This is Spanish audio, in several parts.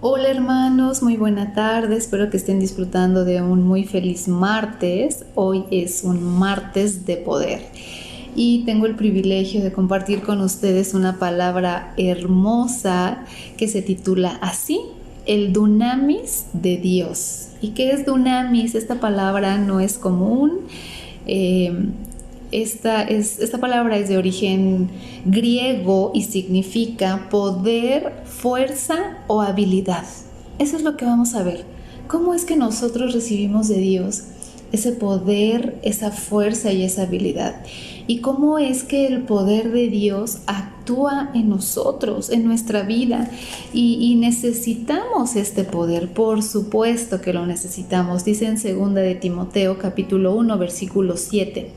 Hola hermanos, muy buena tarde, espero que estén disfrutando de un muy feliz martes. Hoy es un martes de poder y tengo el privilegio de compartir con ustedes una palabra hermosa que se titula así, el dunamis de Dios. ¿Y qué es dunamis? Esta palabra no es común. Esta palabra es de origen griego y significa poder, fuerza o habilidad. Eso es lo que vamos a ver. ¿Cómo es que nosotros recibimos de Dios ese poder, esa fuerza y esa habilidad? ¿Y cómo es que el poder de Dios actúa en nosotros, en nuestra vida? Y necesitamos este poder, por supuesto que lo necesitamos. Dice en 2 de Timoteo capítulo 1 versículo 7.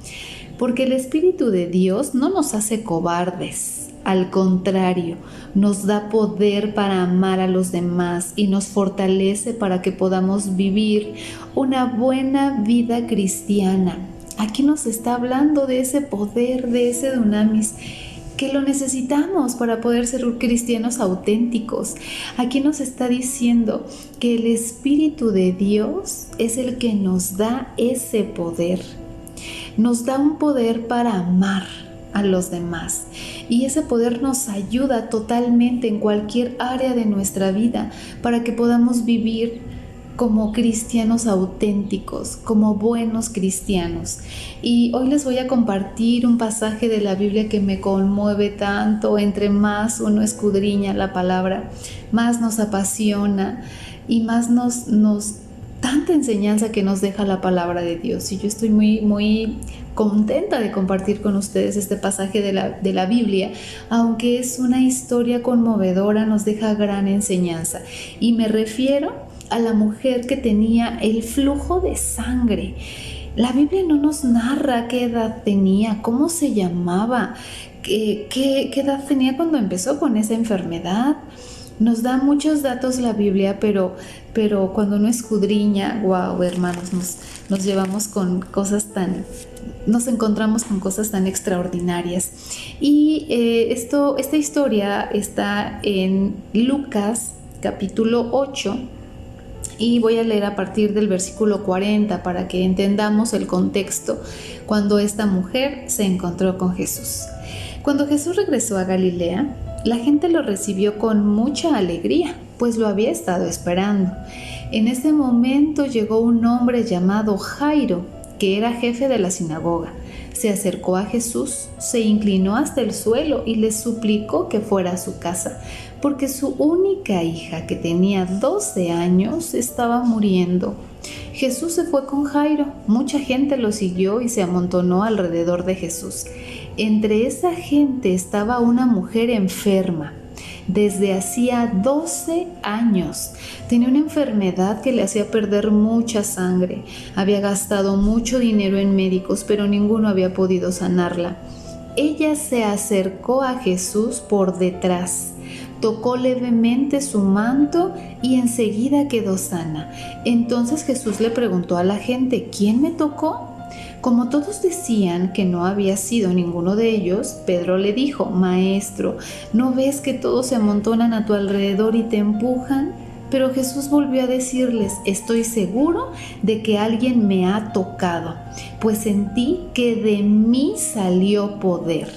Porque el Espíritu de Dios no nos hace cobardes, al contrario, nos da poder para amar a los demás y nos fortalece para que podamos vivir una buena vida cristiana. Aquí nos está hablando de ese poder, de ese dunamis, que lo necesitamos para poder ser cristianos auténticos. Aquí nos está diciendo que el Espíritu de Dios es el que nos da ese poder. Nos da un poder para amar a los demás y ese poder nos ayuda totalmente en cualquier área de nuestra vida para que podamos vivir como cristianos auténticos, como buenos cristianos. Y hoy les voy a compartir un pasaje de la Biblia que me conmueve tanto. Entre más uno escudriña la palabra, más nos apasiona y más nos tanta enseñanza que nos deja la palabra de Dios. Y yo estoy muy contenta de compartir con ustedes este pasaje de la Biblia, aunque es una historia conmovedora, nos deja gran enseñanza. Y me refiero a la mujer que tenía el flujo de sangre. La Biblia no nos narra qué edad tenía, cómo se llamaba, qué edad tenía cuando empezó con esa enfermedad. Nos da muchos datos la Biblia, pero cuando uno escudriña, wow, hermanos, nos llevamos con cosas nos encontramos con cosas tan extraordinarias. Y esta historia está en Lucas capítulo 8 y voy a leer a partir del versículo 40 para que entendamos el contexto cuando esta mujer se encontró con Jesús. Cuando Jesús regresó a Galilea, la gente lo recibió con mucha alegría, pues lo había estado esperando. En ese momento llegó un hombre llamado Jairo, que era jefe de la sinagoga. Se acercó a Jesús, se inclinó hasta el suelo y le suplicó que fuera a su casa, porque su única hija, que tenía 12 años, estaba muriendo. Jesús se fue con Jairo. Mucha gente lo siguió y se amontonó alrededor de Jesús. Entre esa gente estaba una mujer enferma. Desde hacía 12 años. Tenía una enfermedad que le hacía perder mucha sangre. Había gastado mucho dinero en médicos, pero ninguno había podido sanarla. Ella se acercó a Jesús por detrás, tocó levemente su manto y enseguida quedó sana. Entonces Jesús le preguntó a la gente: ¿quién me tocó? Como todos decían que no había sido ninguno de ellos, Pedro le dijo: Maestro, ¿no ves que todos se amontonan a tu alrededor y te empujan? Pero Jesús volvió a decirles: estoy seguro de que alguien me ha tocado, pues sentí que de mí salió poder.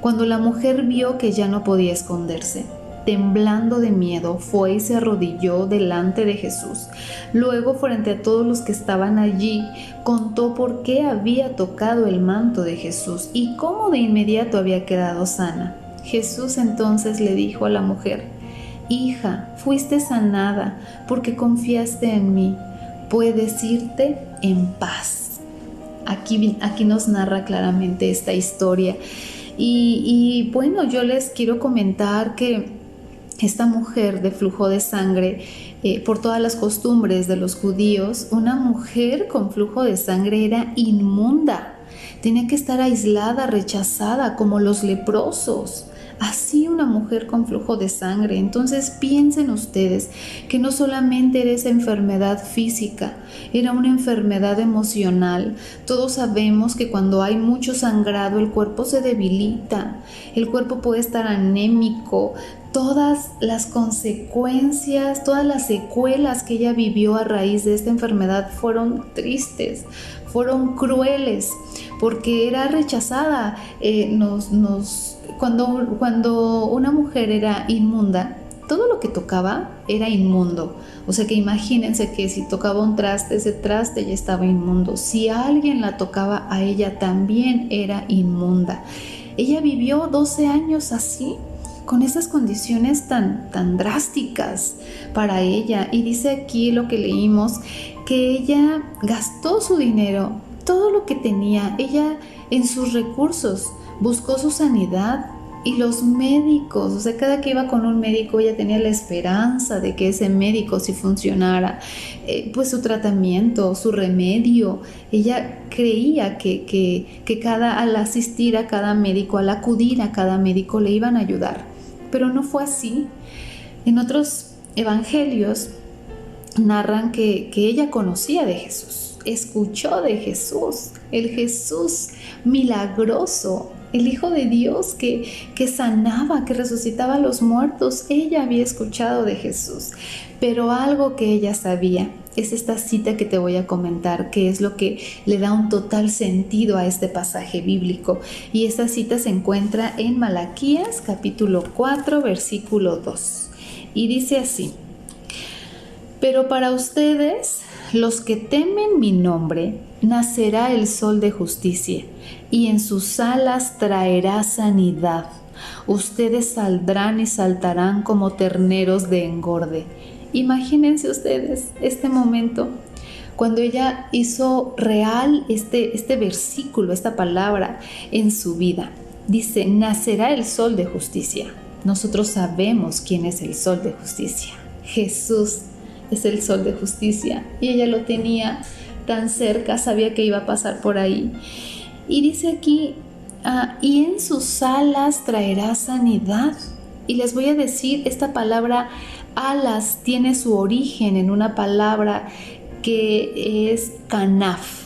Cuando la mujer vio que ya no podía esconderse, temblando de miedo, fue y se arrodilló delante de Jesús. Luego, frente a todos los que estaban allí, contó por qué había tocado el manto de Jesús y cómo de inmediato había quedado sana. Jesús entonces le dijo a la mujer: Hija, fuiste sanada porque confiaste en mí. Puedes irte en paz. Aquí nos narra claramente esta historia. Y bueno, yo les quiero comentar que esta mujer de flujo de sangre, por todas las costumbres de los judíos, una mujer con flujo de sangre era inmunda. Tenía que estar aislada, rechazada, como los leprosos. Así una mujer con flujo de sangre. Entonces piensen ustedes que no solamente era esa enfermedad física, era una enfermedad emocional. Todos sabemos que cuando hay mucho sangrado el cuerpo se debilita, el cuerpo puede estar anémico. Todas las consecuencias, todas las secuelas que ella vivió a raíz de esta enfermedad fueron tristes, fueron crueles, porque era rechazada. Cuando una mujer era inmunda, todo lo que tocaba era inmundo. O sea que imagínense que si tocaba un traste, ese traste ya estaba inmundo. Si alguien la tocaba a ella, también era inmunda. Ella vivió 12 años así, con esas condiciones tan drásticas para ella. Y dice aquí lo que leímos, que ella gastó su dinero, todo lo que tenía, ella en sus recursos buscó su sanidad. Y los médicos, o sea, cada que iba con un médico ella tenía la esperanza de que ese médico sí funcionara, pues su tratamiento, su remedio. Ella creía que al asistir a cada médico, al acudir a cada médico le iban a ayudar, pero no fue así. En otros evangelios narran que ella conocía de Jesús, escuchó de Jesús, el Jesús milagroso, el Hijo de Dios que sanaba, que resucitaba a los muertos. Ella había escuchado de Jesús, pero algo que ella sabía es esta cita que te voy a comentar, que es lo que le da un total sentido a este pasaje bíblico. Y esta cita se encuentra en Malaquías capítulo 4, versículo 2. Y dice así: pero para ustedes, los que temen mi nombre, nacerá el sol de justicia, y en sus alas traerá sanidad. Ustedes saldrán y saltarán como terneros de engorde. Imagínense ustedes este momento, cuando ella hizo real este versículo, esta palabra en su vida. Dice, nacerá el sol de justicia. Nosotros sabemos quién es el sol de justicia. Jesús es el sol de justicia, y ella lo tenía tan cerca, sabía que iba a pasar por ahí. Y dice aquí, y en sus alas traerá sanidad. Y les voy a decir, esta palabra alas tiene su origen en una palabra que es kanaf.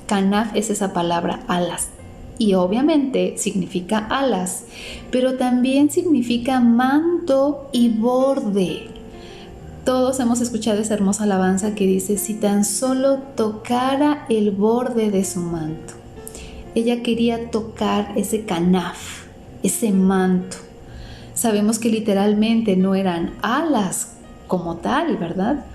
Kanaf es esa palabra, alas. Y obviamente significa alas, pero también significa manto y borde. Todos hemos escuchado esa hermosa alabanza que dice, si tan solo tocara el borde de su manto. Ella quería tocar ese kanaf, ese manto. Sabemos que literalmente no eran alas como tal, ¿verdad?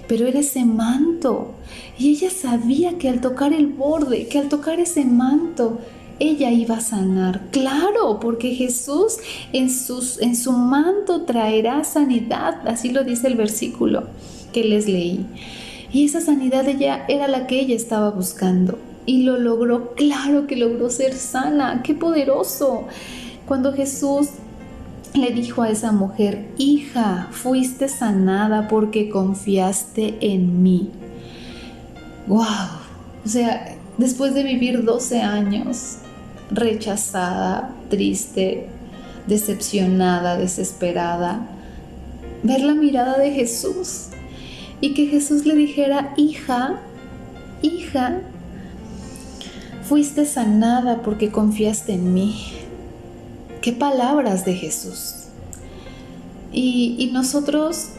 Pero era ese manto. Y ella sabía que al tocar el borde, que al tocar ese manto, ella iba a sanar. Claro, porque Jesús en su manto traerá sanidad. Así lo dice el versículo que les leí. Y esa sanidad era la que ella estaba buscando. Y lo logró. Claro que logró ser sana. ¡Qué poderoso! Cuando Jesús le dijo a esa mujer, hija, fuiste sanada porque confiaste en mí. ¡Wow! O sea, después de vivir 12 años rechazada, triste, decepcionada, desesperada, ver la mirada de Jesús y que Jesús le dijera, hija, fuiste sanada porque confiaste en mí. ¡Qué palabras de Jesús! Y nosotros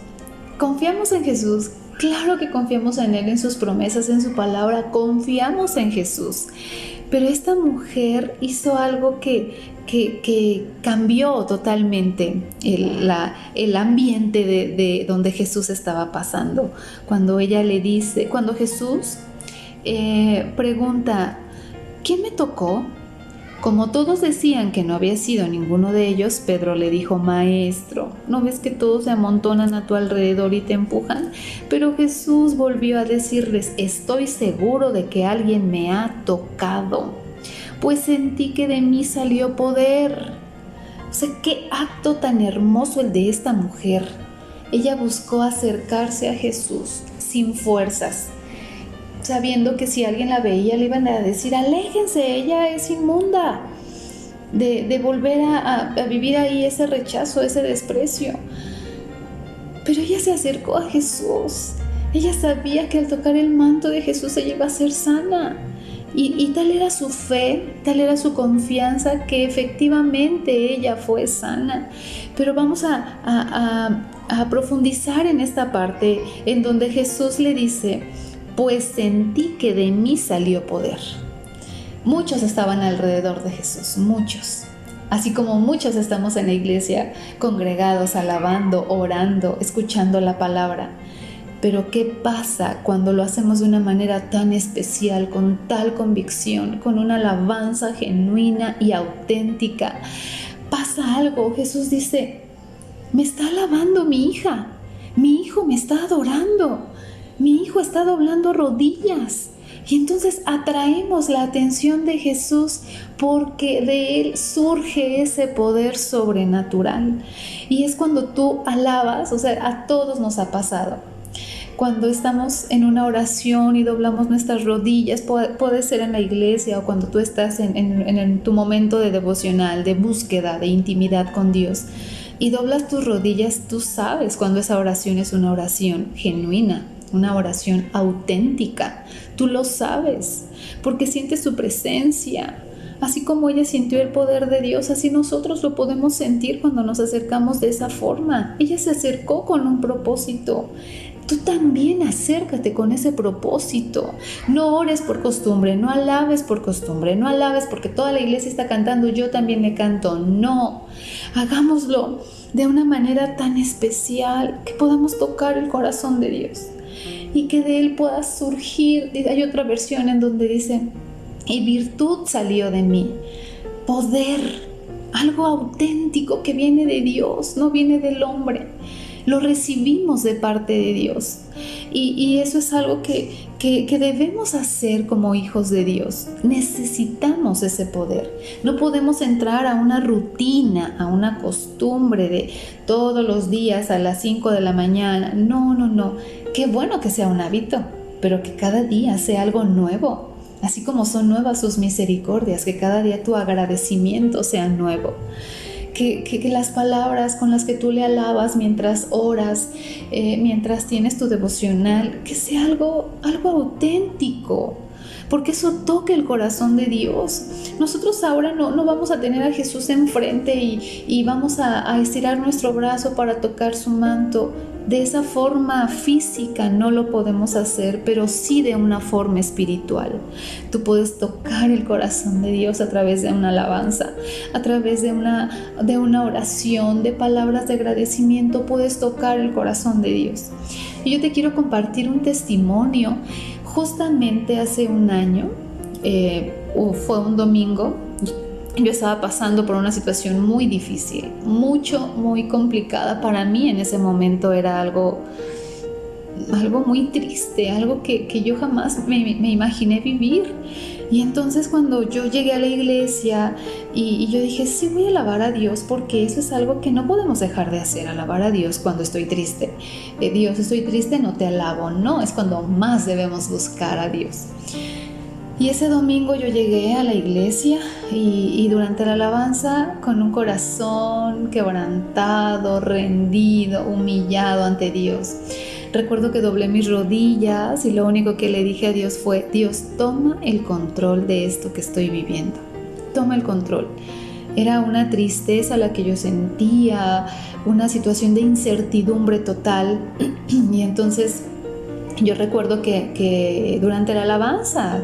confiamos en Jesús. Claro que confiamos en Él, en sus promesas, en su palabra. Confiamos en Jesús. Pero esta mujer hizo algo que cambió totalmente el ambiente de donde Jesús estaba pasando. Cuando Jesús pregunta, ¿quién me tocó? Como todos decían que no había sido ninguno de ellos, Pedro le dijo, Maestro, ¿no ves que todos se amontonan a tu alrededor y te empujan? Pero Jesús volvió a decirles, estoy seguro de que alguien me ha tocado, pues sentí que de mí salió poder. O sea, qué acto tan hermoso el de esta mujer. Ella buscó acercarse a Jesús sin fuerzas, sabiendo que si alguien la veía le iban a decir, aléjense, ella es inmunda, de volver a vivir ahí ese rechazo, ese desprecio. Pero ella se acercó a Jesús Ella sabía que al tocar el manto de Jesús ella iba a ser sana. Y tal era su fe, tal era su confianza, que efectivamente ella fue sana. Pero vamos a profundizar en esta parte en donde Jesús le dice: pues sentí que de mí salió poder. Muchos estaban alrededor de Jesús, muchos. Así como muchos estamos en la iglesia, congregados, alabando, orando, escuchando la palabra. Pero ¿qué pasa cuando lo hacemos de una manera tan especial, con tal convicción, con una alabanza genuina y auténtica? Pasa algo. Jesús dice: me está alabando mi hija, mi hijo me está adorando, mi hijo está doblando rodillas. Y entonces atraemos la atención de Jesús porque de Él surge ese poder sobrenatural. Y es cuando tú alabas, o sea, a todos nos ha pasado. Cuando estamos en una oración y doblamos nuestras rodillas, puede ser en la iglesia o cuando tú estás en tu momento de devocional, de búsqueda, de intimidad con Dios, y doblas tus rodillas, tú sabes cuando esa oración es una oración genuina, una oración auténtica. Tú lo sabes porque sientes su presencia. Así como ella sintió el poder de Dios, así nosotros lo podemos sentir cuando nos acercamos de esa forma. Ella se acercó con un propósito. Tú también acércate con ese propósito. No ores por costumbre, no alabes por costumbre, no alabes porque toda la iglesia está cantando, yo también le canto. No, hagámoslo de una manera tan especial que podamos tocar el corazón de Dios y que de Él pueda surgir. Hay otra versión en donde dice: y virtud salió de mí, poder, algo auténtico que viene de Dios, no viene del hombre. Lo recibimos de parte de Dios y eso es algo que debemos hacer como hijos de Dios. Necesitamos ese poder. No podemos entrar a una rutina, a una costumbre de todos los días a las 5 de la mañana. No. Qué bueno que sea un hábito, pero que cada día sea algo nuevo. Así como son nuevas sus misericordias, que cada día tu agradecimiento sea nuevo. Que las palabras con las que tú le alabas mientras oras, mientras tienes tu devocional, que sea algo auténtico, porque eso toca el corazón de Dios. Nosotros ahora no vamos a tener a Jesús enfrente y vamos a estirar nuestro brazo para tocar su manto. De esa forma física no lo podemos hacer, pero sí de una forma espiritual. Tú puedes tocar el corazón de Dios a través de una alabanza, a través de una oración, de palabras de agradecimiento. Puedes tocar el corazón de Dios. Y yo te quiero compartir un testimonio. Justamente hace un año, fue un domingo. Yo estaba pasando por una situación muy difícil, muy complicada. Para mí en ese momento era algo muy triste, algo que yo jamás me imaginé vivir. Y entonces cuando yo llegué a la iglesia y yo dije: sí, voy a alabar a Dios, porque eso es algo que no podemos dejar de hacer, alabar a Dios cuando estoy triste. Dios, estoy triste, no te alabo. No, es cuando más debemos buscar a Dios. Y ese domingo yo llegué a la iglesia y durante la alabanza, con un corazón quebrantado, rendido, humillado ante Dios, recuerdo que doblé mis rodillas y lo único que le dije a Dios fue: Dios, toma el control de esto que estoy viviendo. Toma el control. Era una tristeza la que yo sentía, una situación de incertidumbre total. Y entonces yo recuerdo que durante la alabanza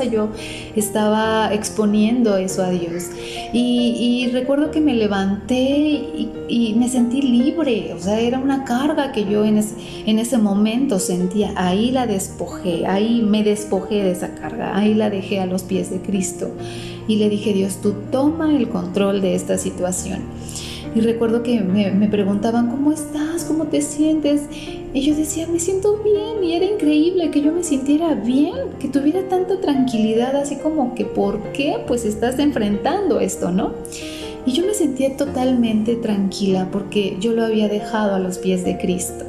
yo estaba exponiendo eso a Dios y recuerdo que me levanté y me sentí libre. O sea, era una carga que yo en ese momento sentía. Ahí la despojé, ahí me despojé de esa carga, ahí la dejé a los pies de Cristo y le dije: Dios, tú toma el control de esta situación. Y recuerdo que me preguntaban: ¿cómo estás? ¿Cómo te sientes? Y yo decía: me siento bien. Y era increíble que yo me sintiera bien, que tuviera tanta tranquilidad, así como que ¿por qué? Pues estás enfrentando esto, ¿no? Y yo me sentía totalmente tranquila porque yo lo había dejado a los pies de Cristo.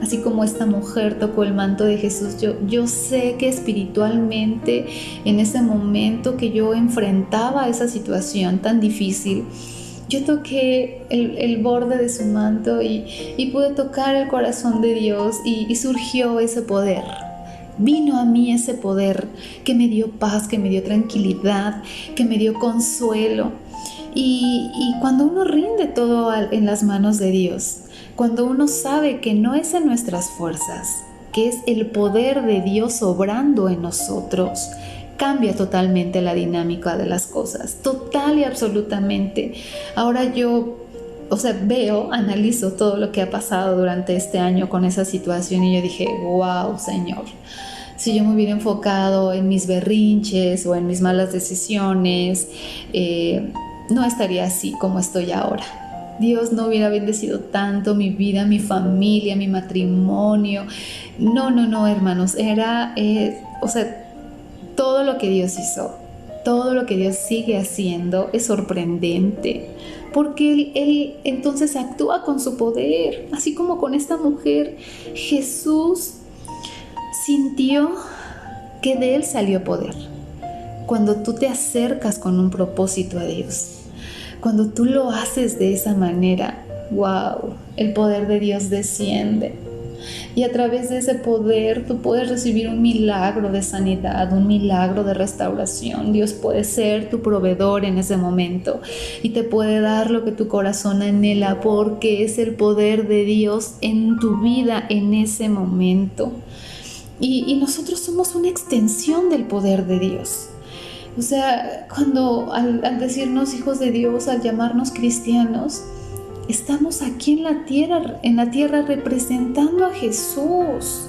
Así como esta mujer tocó el manto de Jesús, yo sé que espiritualmente en ese momento que yo enfrentaba esa situación tan difícil, yo toqué el borde de su manto y pude tocar el corazón de Dios y surgió ese poder. Vino a mí ese poder que me dio paz, que me dio tranquilidad, que me dio consuelo. Y cuando uno rinde todo en las manos de Dios, cuando uno sabe que no es en nuestras fuerzas, que es el poder de Dios obrando en nosotros, cambia totalmente la dinámica de las cosas, total y absolutamente. Ahora yo, analizo todo lo que ha pasado durante este año con esa situación y yo dije, wow, Señor, si yo me hubiera enfocado en mis berrinches o en mis malas decisiones, no estaría así como estoy ahora. Dios no hubiera bendecido tanto mi vida, mi familia, mi matrimonio. No, hermanos, todo lo que Dios hizo, todo lo que Dios sigue haciendo es sorprendente, porque Él entonces actúa con su poder, así como con esta mujer. Jesús sintió que de Él salió poder. Cuando tú te acercas con un propósito a Dios, cuando tú lo haces de esa manera, wow, el poder de Dios desciende. Y a través de ese poder tú puedes recibir un milagro de sanidad, un milagro de restauración. Dios puede ser tu proveedor en ese momento y te puede dar lo que tu corazón anhela, porque es el poder de Dios en tu vida en ese momento. Y nosotros somos una extensión del poder de Dios. O sea, cuando al decirnos hijos de Dios, al llamarnos cristianos, estamos aquí en la tierra representando a Jesús.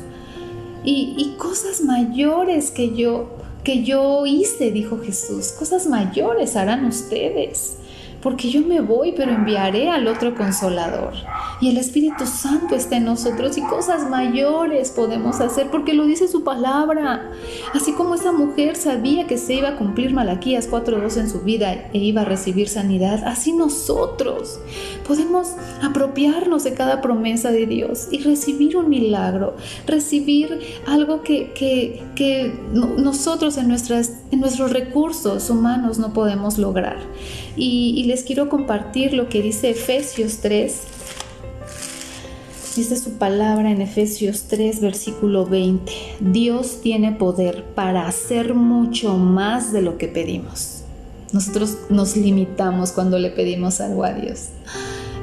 Y cosas mayores que yo hice, dijo Jesús, cosas mayores harán ustedes. Porque yo me voy, pero enviaré al otro Consolador. Y el Espíritu Santo está en nosotros y cosas mayores podemos hacer porque lo dice su palabra. Así como esa mujer sabía que se iba a cumplir Malaquías 4:2 en su vida e iba a recibir sanidad, así nosotros podemos apropiarnos de cada promesa de Dios y recibir un milagro, recibir algo que nosotros en nuestros recursos humanos no podemos lograr. Y les quiero compartir lo que dice Efesios 3. Dice su palabra en Efesios 3, versículo 20. Dios tiene poder para hacer mucho más de lo que pedimos. Nosotros nos limitamos cuando le pedimos algo a Dios.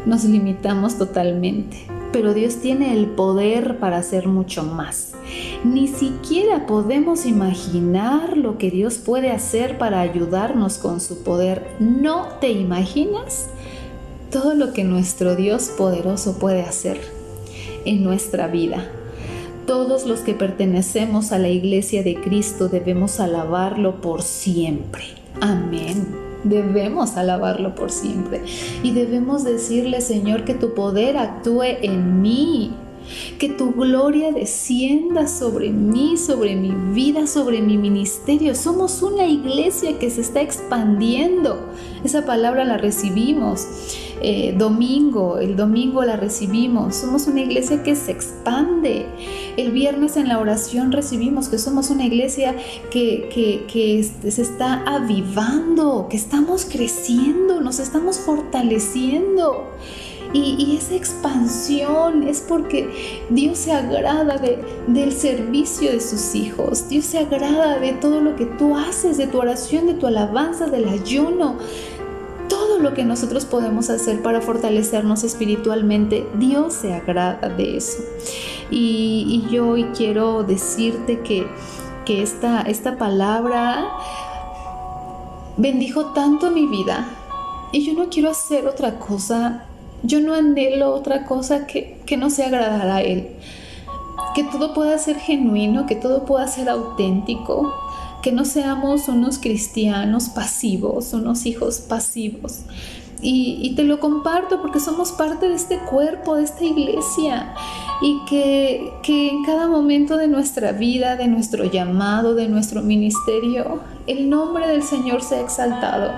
Nos limitamos totalmente. Pero Dios tiene el poder para hacer mucho más. Ni siquiera podemos imaginar lo que Dios puede hacer para ayudarnos con su poder. ¿No te imaginas todo lo que nuestro Dios poderoso puede hacer en nuestra vida? Todos los que pertenecemos a la Iglesia de Cristo debemos alabarlo por siempre. Amén. Debemos alabarlo por siempre y debemos decirle, Señor, que tu poder actúe en mí, que tu gloria descienda sobre mí, sobre mi vida, sobre mi ministerio. Somos una iglesia que se está expandiendo. Esa palabra la recibimos el domingo la recibimos. Somos una iglesia que se expande. El viernes en la oración recibimos que somos una iglesia que se está avivando, que estamos creciendo, nos estamos fortaleciendo. Y esa expansión es porque Dios se agrada del servicio de sus hijos. Dios se agrada de todo lo que tú haces, de tu oración, de tu alabanza, del ayuno. Todo lo que nosotros podemos hacer para fortalecernos espiritualmente, Dios se agrada de eso. Y yo hoy quiero decirte que esta palabra bendijo tanto mi vida. Y yo no quiero hacer otra cosa. Yo no anhelo otra cosa que no sea agradar a Él. Que todo pueda ser genuino, que todo pueda ser auténtico, que no seamos unos cristianos pasivos, unos hijos pasivos. Y te lo comparto porque somos parte de este cuerpo, de esta iglesia, y que en cada momento de nuestra vida, de nuestro llamado, de nuestro ministerio, el nombre del Señor sea exaltado.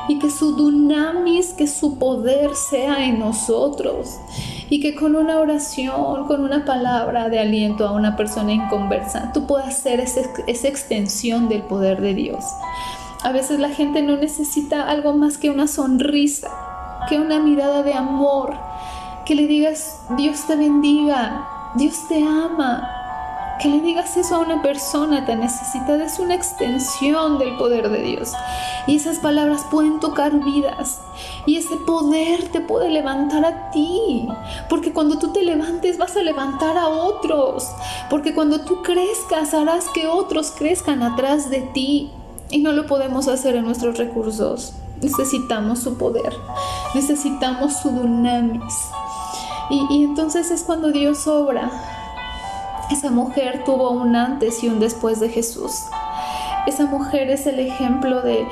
Y que su dunamis, que su poder sea en nosotros. Y que con una oración, con una palabra de aliento a una persona inconversa, tú puedas ser esa extensión del poder de Dios. A veces la gente no necesita algo más que una sonrisa. que una mirada de amor, que le digas Dios te bendiga, Dios te ama. Que le digas eso a una persona tan necesitada es una extensión del poder de Dios. Y esas palabras pueden tocar vidas. Y ese poder te puede levantar a ti. Porque cuando tú te levantes vas a levantar a otros. Porque cuando tú crezcas harás que otros crezcan atrás de ti. Y no lo podemos hacer en nuestros recursos. Necesitamos su poder. Necesitamos su dunamis. Y entonces es cuando Dios obra. Esa mujer tuvo un antes y un después de Jesús. Esa mujer es el ejemplo de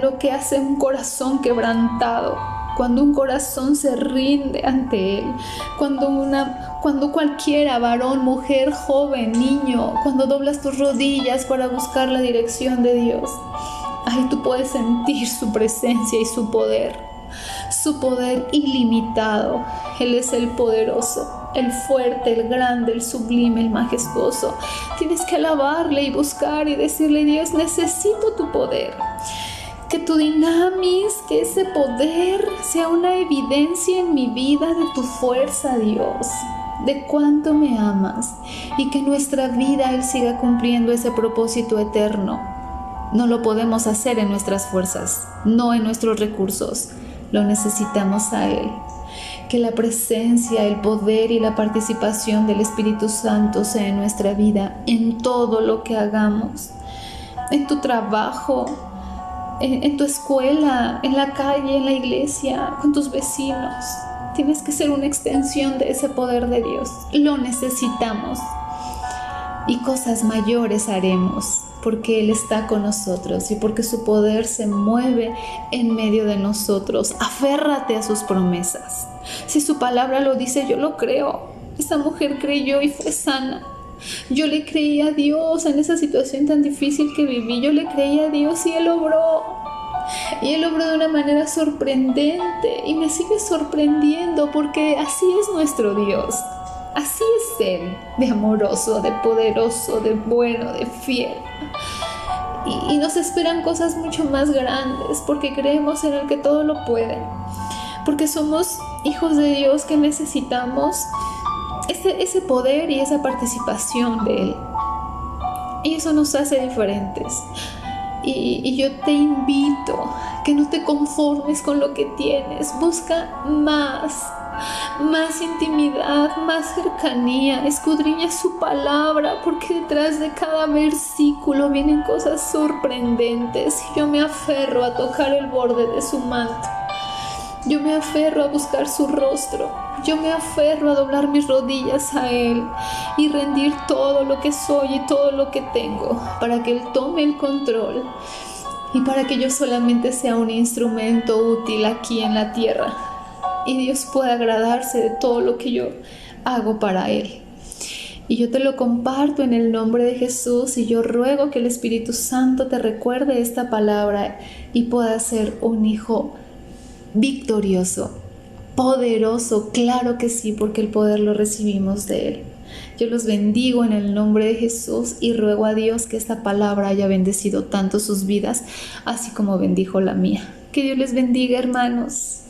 lo que hace un corazón quebrantado. Cuando un corazón se rinde ante Él. Cuando cualquiera, varón, mujer, joven, niño, cuando doblas tus rodillas para buscar la dirección de Dios. Ahí tú puedes sentir su presencia y su poder ilimitado. Él es el poderoso, el fuerte, el grande, el sublime, el majestuoso. Tienes que alabarle y buscar y decirle: Dios, necesito tu poder. Que tu dinamis, que ese poder sea una evidencia en mi vida de tu fuerza, Dios, de cuánto me amas, y que en nuestra vida Él siga cumpliendo ese propósito eterno. No lo podemos hacer en nuestras fuerzas, no en nuestros recursos. Lo necesitamos a Él. Que la presencia, el poder y la participación del Espíritu Santo sea en nuestra vida, en todo lo que hagamos, en tu trabajo, en tu escuela, en la calle, en la iglesia, con tus vecinos. Tienes que ser una extensión de ese poder de Dios. Lo necesitamos. Y cosas mayores haremos, porque Él está con nosotros y porque su poder se mueve en medio de nosotros. Aférrate a sus promesas. Si su palabra lo dice, yo lo creo. Esta mujer creyó y fue sana. Yo le creí a Dios en esa situación tan difícil que viví. Yo le creí a Dios y Él obró. Y Él obró de una manera sorprendente y me sigue sorprendiendo, porque así es nuestro Dios. Así es Él, de amoroso, de poderoso, de bueno, de fiel. Y nos esperan cosas mucho más grandes, porque creemos en el que todo lo puede. Porque somos hijos de Dios que necesitamos ese poder y esa participación de Él. Y eso nos hace diferentes. Y yo te invito a que no te conformes con lo que tienes. Busca más intimidad, más cercanía. Escudriña su palabra, porque detrás de cada versículo vienen cosas sorprendentes. Y yo me aferro a tocar el borde de su manto. Yo me aferro a buscar su rostro. Yo me aferro a doblar mis rodillas a Él y rendir todo lo que soy y todo lo que tengo, para que Él tome el control y para que yo solamente sea un instrumento útil aquí en la tierra y Dios pueda agradarse de todo lo que yo hago para Él. Y yo te lo comparto en el nombre de Jesús, y yo ruego que el Espíritu Santo te recuerde esta palabra y puedas ser un hijo victorioso, poderoso. Claro que sí, porque el poder lo recibimos de Él. Yo los bendigo en el nombre de Jesús y ruego a Dios que esta palabra haya bendecido tanto sus vidas, así como bendijo la mía. Que Dios les bendiga, hermanos.